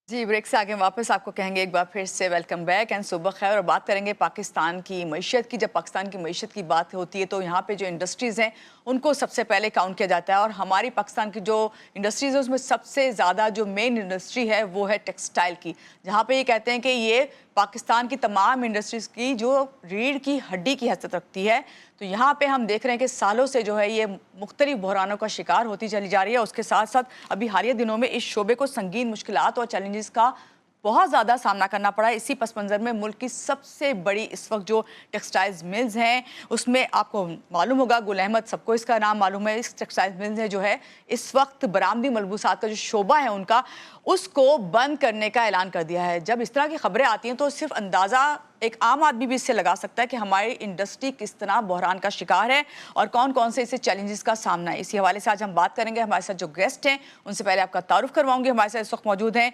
जी, break से आगे वापस आपको कहेंगे एक बार फिर से वेलकम बैक एंड सुबह खैर। और बात करेंगे पाकिस्तान की मईशत की। जब पाकिस्तान की मईशत की बात होती है तो यहाँ पे जो इंडस्ट्रीज़ हैं उनको सबसे पहले काउंट किया जाता है। और हमारी पाकिस्तान की जो इंडस्ट्रीज़ है उसमें सबसे ज़्यादा जो मेन इंडस्ट्री है वो है टेक्सटाइल की, जहाँ पे ये कहते हैं कि ये पाकिस्तान की तमाम इंडस्ट्रीज़ की जो रीढ़ की हड्डी की हैसियत रखती है। तो यहाँ पे हम देख रहे हैं कि सालों से जो है ये मुख्तलिफ बहरानों का शिकार होती चली जा रही है। उसके साथ साथ अभी हालिया दिनों में इस शोबे को संगीन मुश्किलात और चैलेंजेस का बहुत ज़्यादा सामना करना पड़ा है। इसी पस मंज़र में मुल्क की सबसे बड़ी इस वक्त जो टेक्सटाइल्स मिल्स हैं उसमें आपको मालूम होगा, गुल अहमद, सबको इसका नाम मालूम है। इस टेक्सटाइल मिल्स है जो है इस वक्त बरामदी मलबूसात का जो शोबा है उनका, उसको बंद करने का ऐलान कर दिया है। जब इस तरह की खबरें आती हैं तो सिर्फ अंदाज़ा एक आम आदमी भी इससे लगा सकता है कि हमारी इंडस्ट्री किस तरह बहरान का शिकार है और कौन कौन से इसे चैलेंजेस का सामना है। इसी हवाले से आज हम बात करेंगे। हमारे साथ जो गेस्ट हैं उनसे पहले आपका तारुफ करवाऊंगी। हमारे साथ इस वक्त मौजूद हैं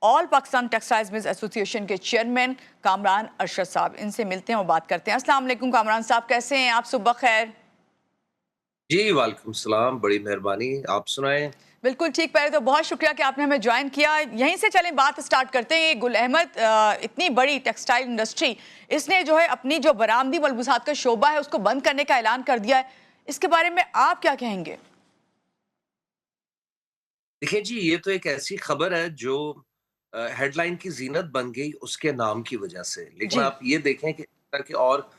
all Pakistan textiles mills association के चेयरमैन कामरान अरशद साहब। इनसे मिलते हैं और बात करते हैं। अस्सलाम वालेकुम कामरान साहब, कैसे हैं आप? सुबह खैर। जी, वालेकुम सलाम, बड़ी मेहरबानी। आप सुनाएँ? बिल्कुल ठीक। पहले तो बहुत शुक्रिया कि आपने हमें ज्वाइन किया। यहीं से चलें बात स्टार्ट करते हैं। गुल अहमद, इतनी बड़ी टेक्सटाइल इंडस्ट्री, इसने जो है अपनी जो बरामदी मलबूसात का शोबा है उसको बंद करने का ऐलान कर दिया है। इसके बारे में आप क्या कहेंगे? देखिए जी, ये तो एक ऐसी खबर है जो हेडलाइन की ज़ीनत बन गई उसके नाम की वजह से। लेकिन जी। आप ये देखें कि इस तरह के और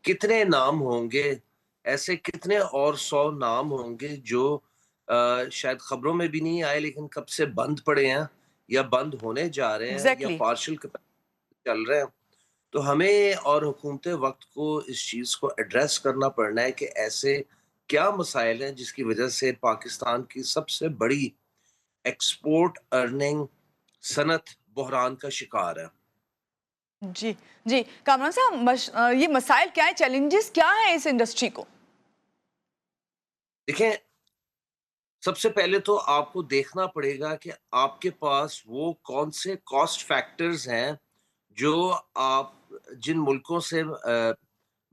कितने नाम होंगे, ऐसे कितने और 100 नाम होंगे जो शायद खबरों में भी नहीं आए लेकिन कब से बंद पड़े हैं या बंद होने जा रहे हैं या एग्जैक्टली। पार्शियल कैपेसिटी चल रहे हैं। तो हमें और हुकूमत वक्त को इस चीज़ को एड्रेस करना पड़ना है कि ऐसे क्या मसाइल हैं जिसकी वजह से पाकिस्तान की सबसे बड़ी एक्सपोर्ट अर्निंग सनत बहरान का शिकार है। जी। जी कामरान साहब, ये मसाइल क्या है, चैलेंजेस क्या है इस इंडस्ट्री को? देखें, सबसे पहले तो आपको देखना पड़ेगा कि आपके पास वो कौन से कॉस्ट फैक्टर्स हैं जो आप जिन मुल्कों से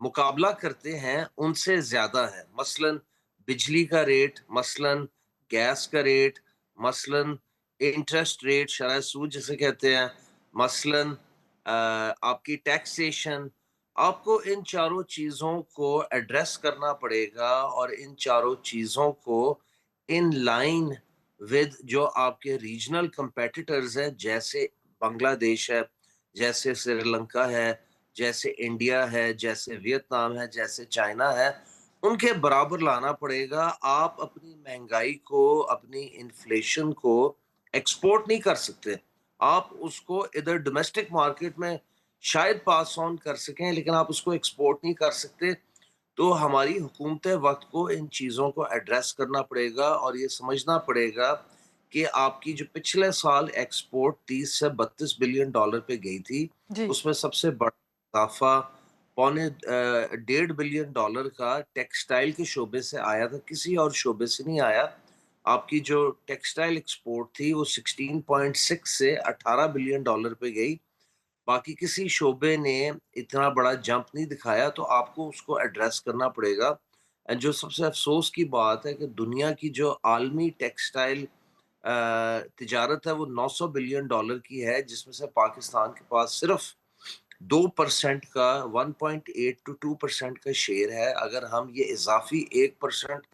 मुकाबला करते हैं उनसे ज़्यादा है। मसलन बिजली का रेट, मसलन गैस का रेट, मसलन इंटरेस्ट रेट, शरह सूद जिसे कहते हैं, मसलन आपकी टैक्सेशन। आपको इन चारों चीज़ों को एड्रेस करना पड़ेगा और इन चारों चीज़ों को इन लाइन विद जो आपके रीजनल कंपेटिटर्स हैं, जैसे बांग्लादेश है, जैसे श्रीलंका है, जैसे इंडिया है, जैसे वियतनाम है, जैसे चाइना है, उनके बराबर लाना पड़ेगा। आप अपनी महंगाई को, अपनी इन्फ्लेशन को एक्सपोर्ट नहीं कर सकते। आप उसको इधर डोमेस्टिक मार्केट में शायद पास ऑन कर सकें, लेकिन आप उसको एक्सपोर्ट नहीं कर सकते। तो हमारी हुकूमत वक्त को इन चीज़ों को एड्रेस करना पड़ेगा और ये समझना पड़ेगा कि आपकी जो पिछले साल एक्सपोर्ट 30 से 32 बिलियन डॉलर पे गई थी, जी। उसमें सबसे बड़ा इजाफा पौने 1.5 बिलियन डॉलर का टेक्सटाइल के शोबे से आया था, किसी और शोबे से नहीं आया। आपकी जो टेक्सटाइल एक्सपोर्ट थी वो 16.6 से 18 बिलियन डॉलर पे गई। बाकी किसी शोबे ने इतना बड़ा जंप नहीं दिखाया, तो आपको उसको एड्रेस करना पड़ेगा। जो सबसे अफसोस की बात है कि दुनिया की जो आलमी टेक्सटाइल तिजारत है वो 900 बिलियन डॉलर की है, जिसमें से पाकिस्तान के पास सिर्फ 2% का 1.8 टू 2% का शेयर है। अगर हम ये इजाफी 1%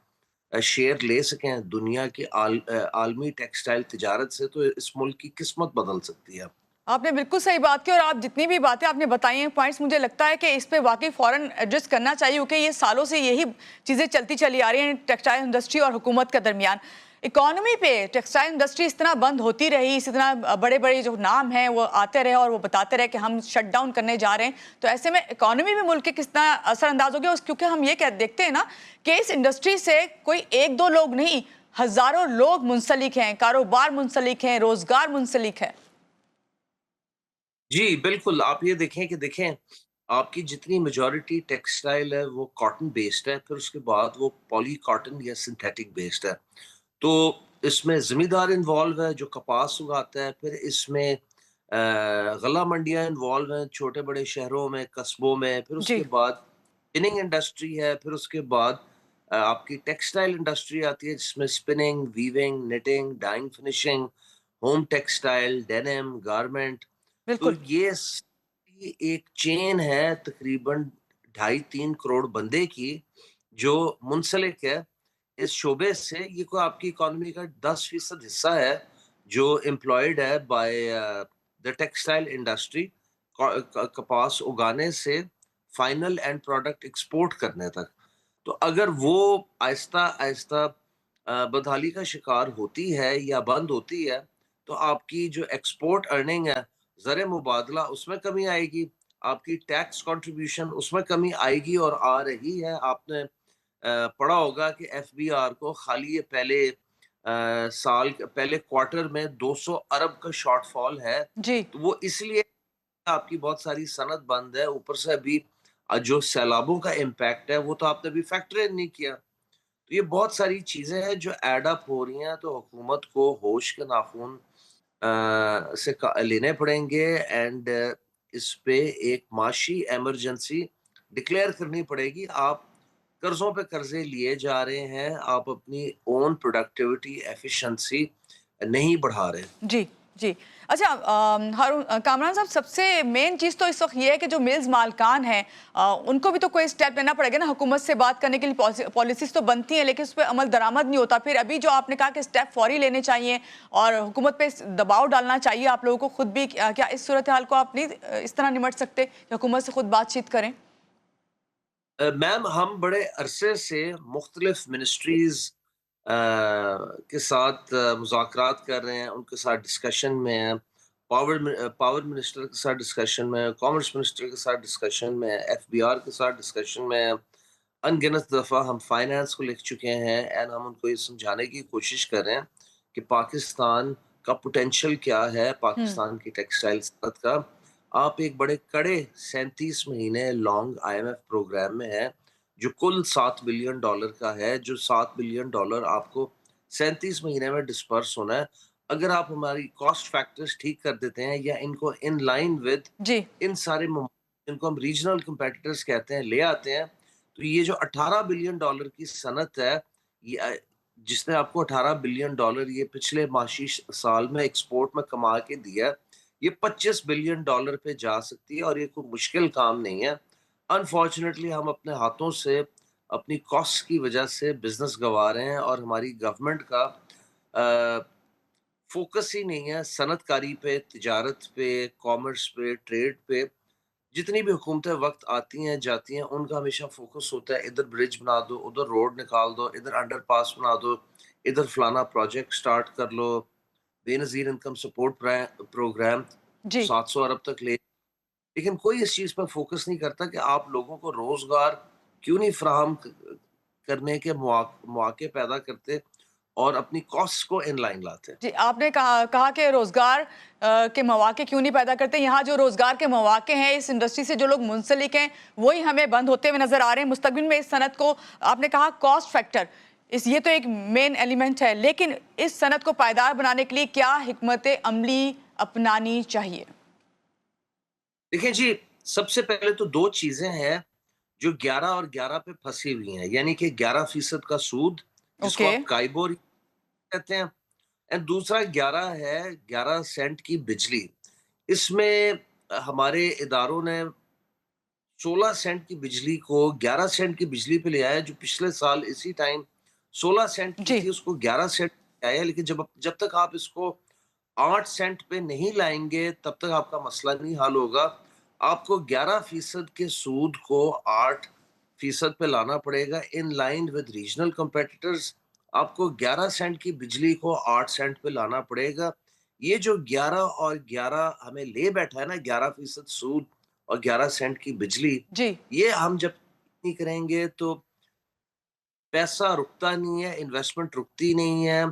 शेयर ले सकें दुनिया की आलमी टेक्सटाइल तिजारत से, तो इस मुल्क की किस्मत बदल सकती है। आपने बिल्कुल सही बात की। और आप जितनी भी बातें आपने बताई हैं, पॉइंट्स, मुझे लगता है कि इस पे वाकई फ़ौरन एड्रेस करना चाहिए, क्योंकि ये सालों से यही चीज़ें चलती चली आ रही हैं टेक्सटाइल इंडस्ट्री और हुकूमत के दरमियान। इकॉनमी पे टेक्सटाइल इंडस्ट्री इस तरह बंद होती रही, इसी तरह बड़े बड़े जो नाम हैं वो आते रहे और वो बताते रहे कि हम शट डाउन करने जा रहे हैं, तो ऐसे में इकॉनमी भी मुल्क के कितना असरअंदाज हो गया। क्योंकि हम ये कह देखते हैं ना कि इस इंडस्ट्री से कोई एक दो लोग नहीं, हज़ारों लोग मुंसलिक हैं, कारोबार मुंसलिक हैं, रोज़गार मुंसलिक है। जी, बिल्कुल, आप ये देखें कि देखें, आपकी जितनी मेजॉरिटी टेक्सटाइल है, वो कॉटन बेस्ड है, फिर उसके बाद वो पॉली कॉटन या सिंथेटिक बेस्ड है। तो इसमें ज़मींदार इन्वॉल्व है, जो कपास उगाता है, फिर इसमें गल्ला मंडियाँ इन्वॉल्व हैं, छोटे-बड़े शहरों में, कस्बों में, फिर उसके जी। बाद स्पिनिंग इंडस्ट्री है, फिर उसके बाद आपकी टेक्सटाइल इंडस्ट्री आती है, जिसमें spinning, weaving, knitting, dyeing, finishing home textile, denim, garment. تو بالکل یہ ایک چین ہے تقریباً 2.5-3 کروڑ بندے کی جو منسلک ہے اس شعبے سے. یہ کوئی آپ کی اکانومی کا 10% حصہ ہے جو امپلائڈ ہے بائی دا ٹیکسٹائل انڈسٹری، کپاس اگانے سے فائنل اینڈ پروڈکٹ ایکسپورٹ کرنے تک. تو اگر وہ آہستہ آہستہ بدحالی کا شکار ہوتی ہے یا بند ہوتی ہے تو آپ کی جو ایکسپورٹ ارننگ ہے، زر مبادلہ، اس میں کمی آئے گی، آپ کی ٹیکس کنٹریبیوشن اس میں کمی آئے گی، اور آ رہی ہے. آپ نے پڑھا ہوگا کہ ایف بی آر کو خالی پہلے سال پہلے کوارٹر میں 200 ارب کا شارٹ فال ہے. جی تو وہ اس لیے آپ کی بہت ساری صنعت بند ہے، اوپر سے ابھی جو سیلابوں کا امپیکٹ ہے وہ تو آپ نے ابھی فیکٹر نہیں کیا. تو یہ بہت ساری چیزیں ہیں جو ایڈ اپ ہو رہی ہیں. تو حکومت کو ہوش کے ناخن سے لینے پڑیں گے، اینڈ اس پہ ایک معاشی ایمرجنسی ڈکلیئر کرنی پڑے گی. آپ قرضوں پہ قرضے لیے جا رہے ہیں، آپ اپنی اون پروڈکٹیوٹی ایفیشنسی نہیں بڑھا رہے. جی جی. اچھا ہارون کامران صاحب، سب سے مین چیز تو اس وقت یہ ہے کہ جو ملز مالکان ہیں ان کو بھی تو کوئی اسٹیپ لینا پڑے گا نا. حکومت سے بات کرنے کے لیے پالیسیز تو بنتی ہیں لیکن اس پہ عمل درآمد نہیں ہوتا. پھر ابھی جو آپ نے کہا کہ اسٹیپ فوری لینے چاہیے اور حکومت پہ دباؤ ڈالنا چاہیے آپ لوگوں کو خود بھی، کیا اس صورتحال کو آپ نہیں اس طرح نمٹ سکتے کہ حکومت سے خود بات چیت کریں؟ میم ہم بڑے عرصے سے مختلف منسٹریز کے ساتھ مذاکرات کر رہے ہیں، ان کے ساتھ ڈسکشن میں ہیں. پاور منسٹر کے ساتھ ڈسکشن میں، کامرس منسٹر کے ساتھ ڈسکشن میں، ایف بی آر کے ساتھ ڈسکشن میں. ان گنت دفعہ ہم فائنانس کو لکھ چکے ہیں، اینڈ ہم ان کو یہ سمجھانے کی کوشش کر رہے ہیں کہ پاکستان کا پوٹینشیل کیا ہے، پاکستان کی ٹیکسٹائل صنعت کا. آپ ایک بڑے کڑے 37 مہینے long I M F program میں ہیں جو کل $7 بلین کا ہے، جو $7 بلین آپ کو 37 مہینے میں ڈسپرس ہونا ہے. اگر آپ ہماری کاسٹ فیکٹرز ٹھیک کر دیتے ہیں یا ان کو ان لائن ود جی ان سارے جن کو ہم ریجنل کمپیٹیٹرز کہتے ہیں لے آتے ہیں، تو یہ جو $18 بلین کی صنعت ہے، یہ جس نے آپ کو $18 بلین یہ پچھلے معاشی سال میں ایکسپورٹ میں کما کے دیا، یہ $25 بلین پہ جا سکتی ہے. اور یہ کوئی مشکل کام نہیں ہے. انفارچونیٹلی ہم اپنے ہاتھوں سے اپنی کاسٹ کی وجہ سے بزنس گوا رہے ہیں، اور ہماری گورنمنٹ کا فوکس ہی نہیں ہے صنعت کاری پہ، تجارت پہ، کامرس پہ، ٹریڈ پہ. جتنی بھی حکومتیں وقت آتی ہیں جاتی ہیں، ان کا ہمیشہ فوکس ہوتا ہے ادھر برج بنا دو، ادھر روڈ نکال دو، ادھر انڈر پاس بنا دو، ادھر فلانا پروجیکٹ سٹارٹ کر لو، بے نظیر انکم سپورٹ پروگرام جی 700 ارب تک لے. لیکن کوئی اس چیز پر فوکس نہیں کرتا کہ آپ لوگوں کو روزگار کیوں نہیں فراہم کرنے کے مواقع پیدا کرتے اور اپنی کاسٹ کو ان لائن لاتے. جی. آپ نے کہا کہ روزگار کے مواقع کیوں نہیں پیدا کرتے. یہاں جو روزگار کے مواقع ہیں اس انڈسٹری سے جو لوگ منسلک ہیں وہی ہمیں بند ہوتے ہوئے نظر آ رہے ہیں. مستقبل میں اس صنعت کو، آپ نے کہا کاسٹ فیکٹر، یہ تو ایک مین ایلیمنٹ ہے، لیکن اس صنعت کو پائیدار بنانے کے لیے کیا حکمت عملی اپنانی چاہیے؟ دیکھیں جی، سب سے پہلے تو 2 چیزیں ہیں جو 11 اور 11 پہ پھنسی ہوئی ہیں، یعنی کہ 11% کا سود جس کو اوکے. آپ کائبور کہتے ہیں، اور دوسرا 11 سینٹ کی بجلی. اس میں ہمارے اداروں نے 16 سینٹ کی بجلی کو 11 سینٹ کی بجلی پہ لے آیا، جو پچھلے سال اسی ٹائم 16 سینٹ کی جی تھی، اس کو 11 سینٹ آیا. لیکن جب تک آپ اس کو 8 سینٹ پہ نہیں لائیں گے تب تک آپ کا مسئلہ نہیں حل ہوگا. آپ کو 11% کے سود کو 8% پہ لانا پڑے گا in line with regional competitors. آپ کو 11 سینٹ کی بجلی کو 8 سینٹ پہ لانا پڑے گا. یہ جو 11 اور 11 ہمیں لے بیٹھا ہے نا، 11% سود اور 11 سینٹ کی بجلی، جی یہ ہم جب نہیں کریں گے تو پیسہ رکتا نہیں ہے، انویسٹمنٹ رکتی نہیں ہے،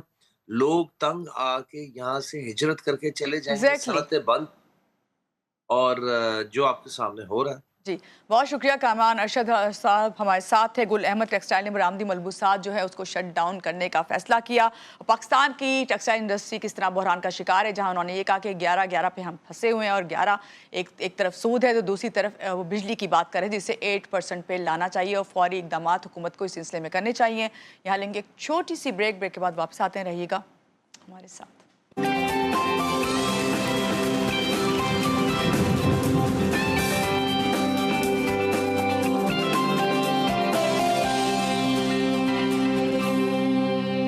لوگ تنگ آ کے یہاں سے ہجرت کر کے چلے جائیں گے، ایگزیکٹلی. صنعتیں بند. اور جو آپ کے سامنے ہو رہا ہے. جی بہت شکریہ کامران ارشد صاحب ہمارے ساتھ تھے. گل احمد ٹیکسٹائل نے برآمدی ملبوسات جو ہے اس کو شٹ ڈاؤن کرنے کا فیصلہ کیا. پاکستان کی ٹیکسٹائل انڈسٹری کس طرح بحران کا شکار ہے، جہاں انہوں نے یہ کہا کہ 11 پہ ہم پھنسے ہوئے ہیں، اور 11 ایک طرف سود ہے تو دوسری طرف وہ بجلی کی بات کریں جسے 8% پہ لانا چاہیے، اور فوری اقدامات حکومت کو اس سلسلے میں کرنے چاہیے. یہاں لیں گے ایک چھوٹی سی بریک کے بعد واپس آتے ہیں. رہیے گا ہمارے ساتھ.